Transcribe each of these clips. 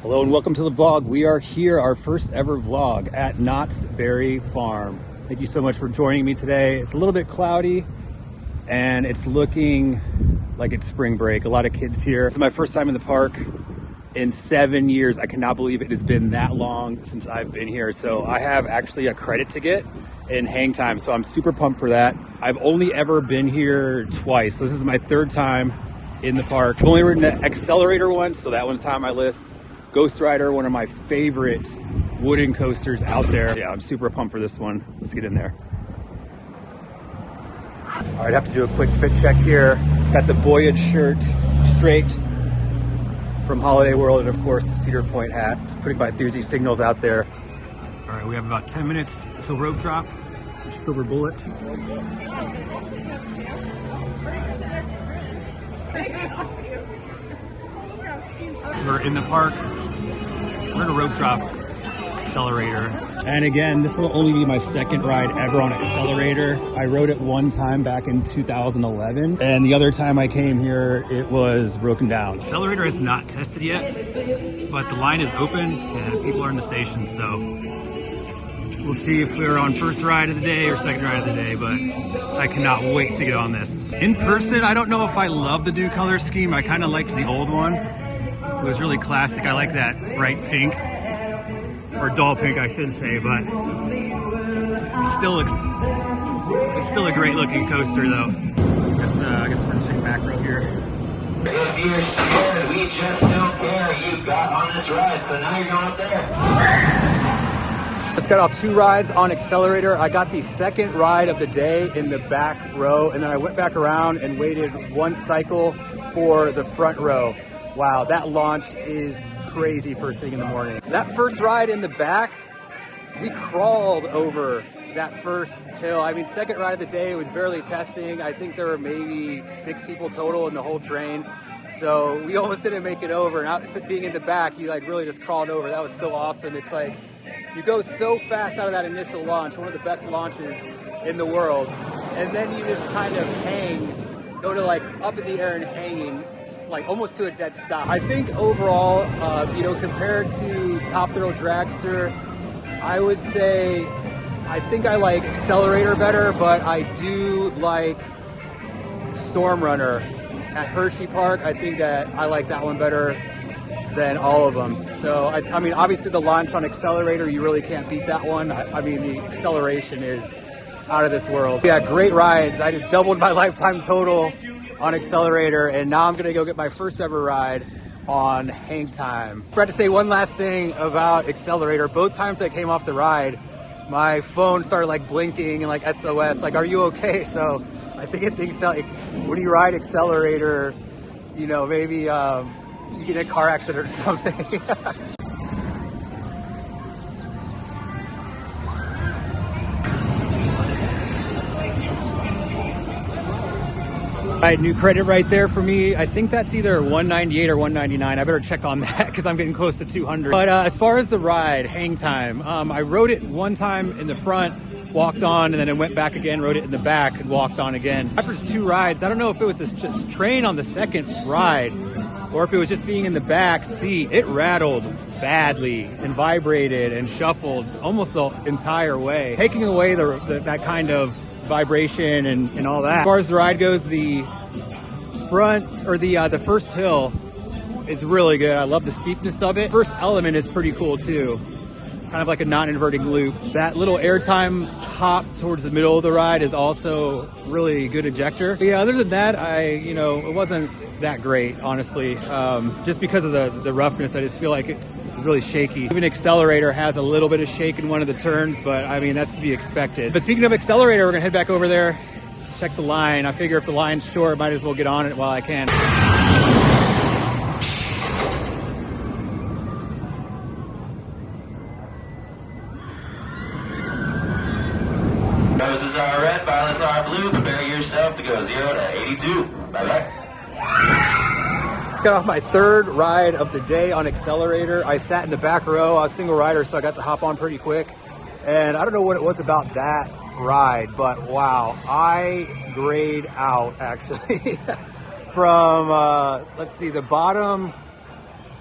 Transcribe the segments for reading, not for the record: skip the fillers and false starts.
Hello and welcome to the vlog. We are here, our first ever vlog at Knott's Berry Farm. Thank you so much for joining me today. It's a little bit cloudy and it's looking like it's spring break. A lot of kids here. It's my first time in the park in 7 years. I cannot believe it has been that long since I've been here. So I have actually a credit to get in Hangtime. So I'm super pumped for that. I've only ever been here twice. So this is my third time in the park. I've only ridden the Accelerator once, so that one's on my list. Ghost Rider, one of my favorite wooden coasters out there. Yeah, I'm super pumped for this one. Let's get in there. All right, I have to do a quick fit check here. Got the Voyage shirt straight from Holiday World, and of course the Cedar Point hat. It's putting my enthusiast signals out there. All right, we have about 10 minutes until rope drop. Silver Bullet. We're in the park. We're in a rope drop Accelerator. And again, this will only be my second ride ever on Accelerator. I rode it one time back in 2011. And the other time I came here, it was broken down. Accelerator is not tested yet, but the line is open and people are in the station, so we'll see if we're on first ride of the day or second ride of the day, but I cannot wait to get on this. In person, I don't know if I love the new color scheme. I kind of liked the old one. It was really classic. I like that bright pink, or dull pink, I should say, but it's still a great looking coaster though. I guess we're gonna take back row here. If you're scared, we just don't care. You got on this ride, so now you're going up there. Just got off 2 rides on Accelerator. I got the second ride of the day in the back row, and then I went back around and waited 1 cycle for the front row. Wow, that launch is crazy first thing in the morning. That first ride in the back, we crawled over that first hill. I mean, second ride of the day was barely testing. I think there were maybe 6 people total in the whole train. So we almost didn't make it over. And out, being in the back, you like really just crawled over. That was so awesome. It's like, you go so fast out of that initial launch, one of the best launches in the world. And then you just kind of hang, go to like up in the air and hanging, like almost to a dead stop. I think overall, compared to Top Thrill Dragster, I would say, I think I like Accelerator better, but I do like Storm Runner at Hershey Park. I think that I like that one better than all of them. So, I mean, obviously the launch on Accelerator, you really can't beat that one. I mean, the acceleration is out of this world. Yeah, great rides. I just doubled my lifetime total on Accelerator, and now I'm gonna go get my first ever ride on Hangtime. I forgot to say one last thing about Accelerator. Both times I came off the ride, my phone started like blinking and like SOS, like, are you okay? So I think it thinks that like, when you ride Accelerator, maybe you get in a car accident or something. All right, new credit right there for me. I think that's either 198 or 199. I better check on that because I'm getting close to 200. But as far as the ride, Hangtime, I rode it one time in the front, walked on, and then I went back again, rode it in the back, and walked on again. After 2 rides, I don't know if it was this train on the second ride or if it was just being in the back seat. It rattled badly and vibrated and shuffled almost the entire way, taking away that kind of vibration and all that. As far as the ride goes, the front or the first hill is really good. I love the steepness of it. First element is pretty cool too. Kind of like a non-inverting loop. That little airtime hop towards the middle of the ride is also really good ejector. But yeah, other than that, it wasn't that great, honestly. Just because of the roughness, I just feel like it's really shaky. Even Accelerator has a little bit of shake in one of the turns, but I mean, that's to be expected. But speaking of Accelerator, we're gonna head back over there, check the line. I figure if the line's short, might as well get on it while I can. Roses are red, violets are blue. Prepare yourself to go 0 to 82. Bye-bye. Got off my third ride of the day on Accelerator. I sat in the back row. I was a single rider, so I got to hop on pretty quick. And I don't know what it was about that ride, but wow, I grayed out actually from, let's see, the bottom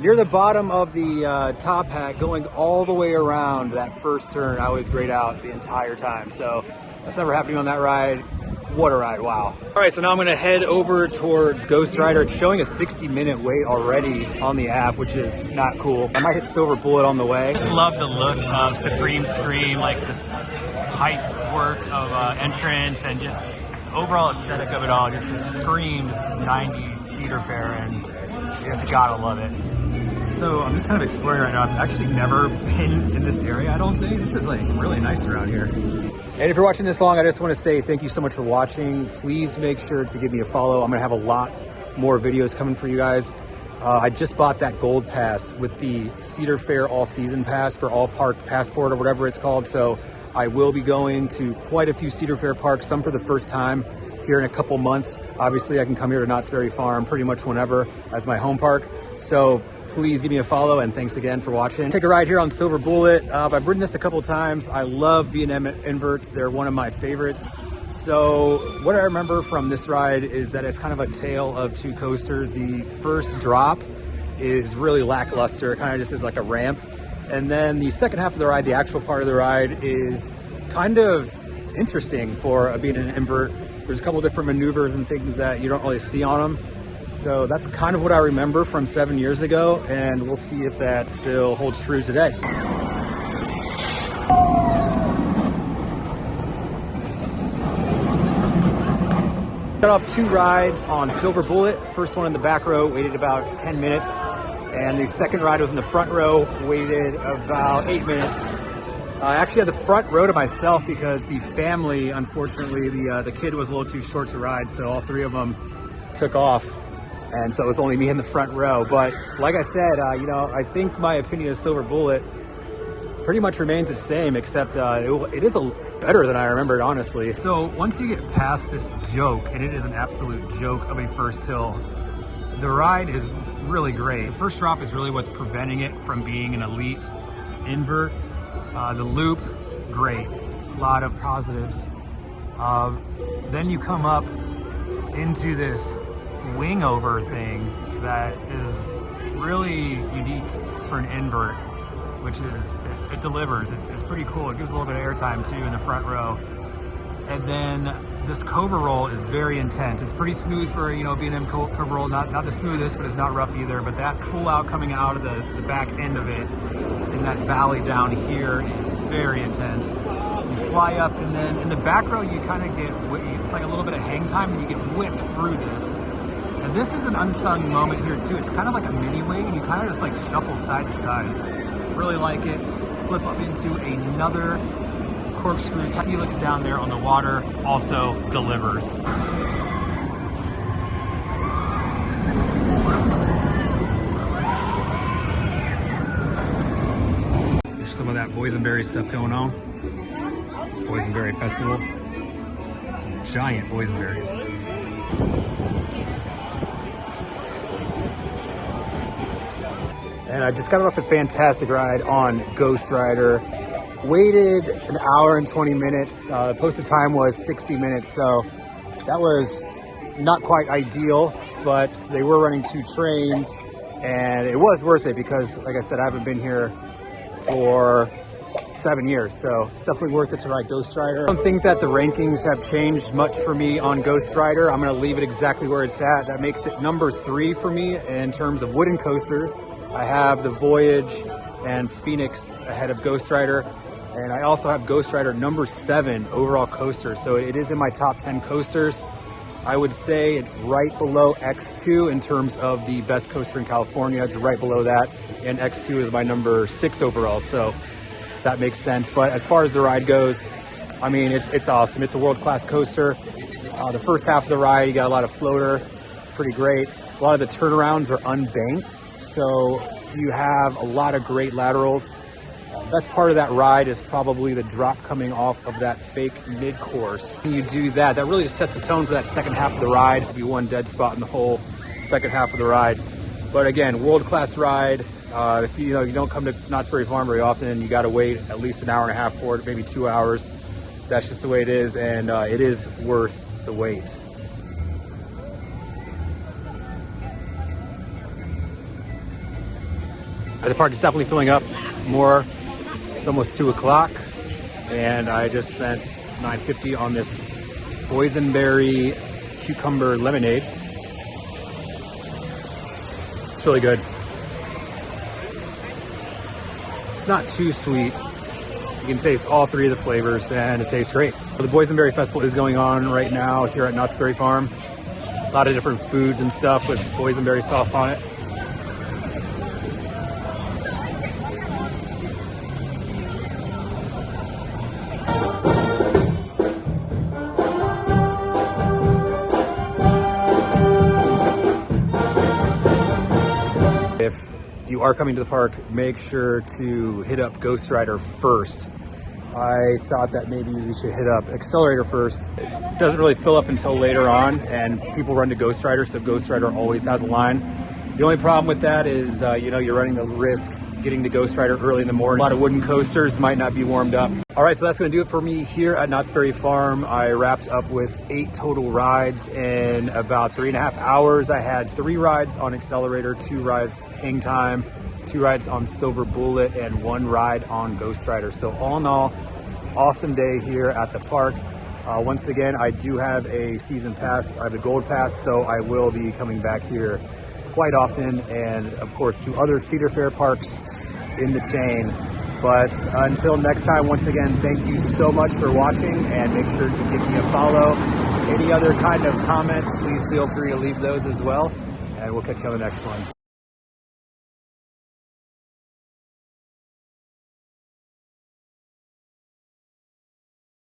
Near the bottom of the top hat, going all the way around that first turn, I was grayed out the entire time. So that's never happened on that ride. What a ride, wow. All right, so now I'm gonna head over towards Ghost Rider. It's showing a 60-minute wait already on the app, which is not cool. I might hit Silver Bullet on the way. I just love the look of Supreme Scream, like this hype work of entrance and just overall aesthetic of it all. Just screams 90s Cedar Fair, and you just gotta love it. So I'm just kind of exploring right now. I've actually never been in this area, I don't think. This is like really nice around here. And if you're watching this long, I just want to say thank you so much for watching. Please make sure to give me a follow. I'm gonna have a lot more videos coming for you guys. I just bought that gold pass with the Cedar Fair all season pass for all park passport or whatever it's called. So I will be going to quite a few Cedar Fair parks, some for the first time here in a couple months. Obviously I can come here to Knott's Berry Farm pretty much whenever as my home park. So please give me a follow, and thanks again for watching. Take a ride here on Silver Bullet. I've ridden this a couple times. I love B&M inverts. They're one of my favorites. So what I remember from this ride is that it's kind of a tale of two coasters. The first drop is really lackluster. It kind of just is like a ramp. And then the second half of the ride, the actual part of the ride, is kind of interesting for being an invert. There's a couple different maneuvers and things that you don't really see on them. So that's kind of what I remember from 7 years ago, and we'll see if that still holds true today. Got off 2 rides on Silver Bullet. First one in the back row, waited about 10 minutes. And the second ride was in the front row, waited about 8 minutes. I actually had the front row to myself because the family, unfortunately, the kid was a little too short to ride, so all 3 of them took off. And so it was only me in the front row. But like I said, you know, I think my opinion of Silver Bullet pretty much remains the same, except it is better than I remembered, honestly. So once you get past this joke, and it is an absolute joke of a first hill, the ride is really great. The first drop is really what's preventing it from being an elite invert. The loop, great, a lot of positives. Then you come up into this wing over thing that is really unique for an invert, which is, it delivers. It's pretty cool. It gives a little bit of airtime too in the front row. And then this Cobra roll is very intense. It's pretty smooth for, you know, B&M Cobra roll. Not the smoothest, but it's not rough either. But that pull out coming out of the back end of it in that valley down here is very intense. You fly up, and then in the back row you kind of get, it's like a little bit of hang time, and you get whipped through this. And this is an unsung moment here too. It's kind of like a mini wave, and you kind of just like shuffle side to side. Really like it. Flip up into another corkscrew helix down there on the water, also delivers. There's some of that Poisonberry stuff going on. Poisonberry Festival. Some giant boysenberries. And I just got off a fantastic ride on Ghost Rider. Waited an hour and 20 minutes. The posted time was 60 minutes, so that was not quite ideal, but they were running 2 trains, and it was worth it because, like I said, I haven't been here for 7 years, so it's definitely worth it to ride Ghost Rider. I don't think that the rankings have changed much for me on Ghost Rider. I'm gonna leave it exactly where it's at. That makes it number 3 for me in terms of wooden coasters. I have the Voyage and Phoenix ahead of Ghost Rider. And I also have Ghost Rider number 7 overall coaster. So it is in my top 10 coasters. I would say it's right below X2 in terms of the best coaster in California. It's right below that. And X2 is my number 6 overall. So that makes sense. But as far as the ride goes, I mean, it's awesome. It's a world-class coaster. The first half of the ride, you got a lot of floater. It's pretty great. A lot of the turnarounds are unbanked. So you have a lot of great laterals. Best part of that ride is probably the drop coming off of that fake mid-course. When you do that, that really just sets the tone for that second half of the ride. It'll be one dead spot in the whole second half of the ride. But again, world-class ride. If you don't come to Knott's Berry Farm very often, you got to wait at least an hour and a half for it, maybe 2 hours. That's just the way it is, and it is worth the wait. The park is definitely filling up more. It's almost 2 o'clock, and I just spent $9.50 on this Poisonberry cucumber lemonade. It's really good. It's not too sweet. You can taste all 3 of the flavors, and it tastes great. The Poisonberry Festival is going on right now here at Knott's Berry Farm. A lot of different foods and stuff with boysenberry sauce on it. If you are coming to the park, make sure to hit up Ghost Rider first. I thought that maybe we should hit up Accelerator first. It doesn't really fill up until later on, and people run to Ghost Rider, so Ghost Rider always has a line. The only problem with that is, you're running the risk getting to Ghost Rider early in the morning. A lot of wooden coasters might not be warmed up. All right, so that's gonna do it for me here at Knott's Berry Farm. I wrapped up with 8 total rides in about 3.5 hours. I had 3 rides on Accelerator, 2 rides Hangtime, 2 rides on Silver Bullet, and 1 ride on Ghost Rider. So all in all, awesome day here at the park. Once again, I do have a season pass. I have a gold pass, so I will be coming back here quite often, and of course to other Cedar Fair parks in the chain. But until next time, once again, thank you so much for watching, and make sure to give me a follow. Any other kind of comments, please feel free to leave those as well, and we'll catch you on the next one.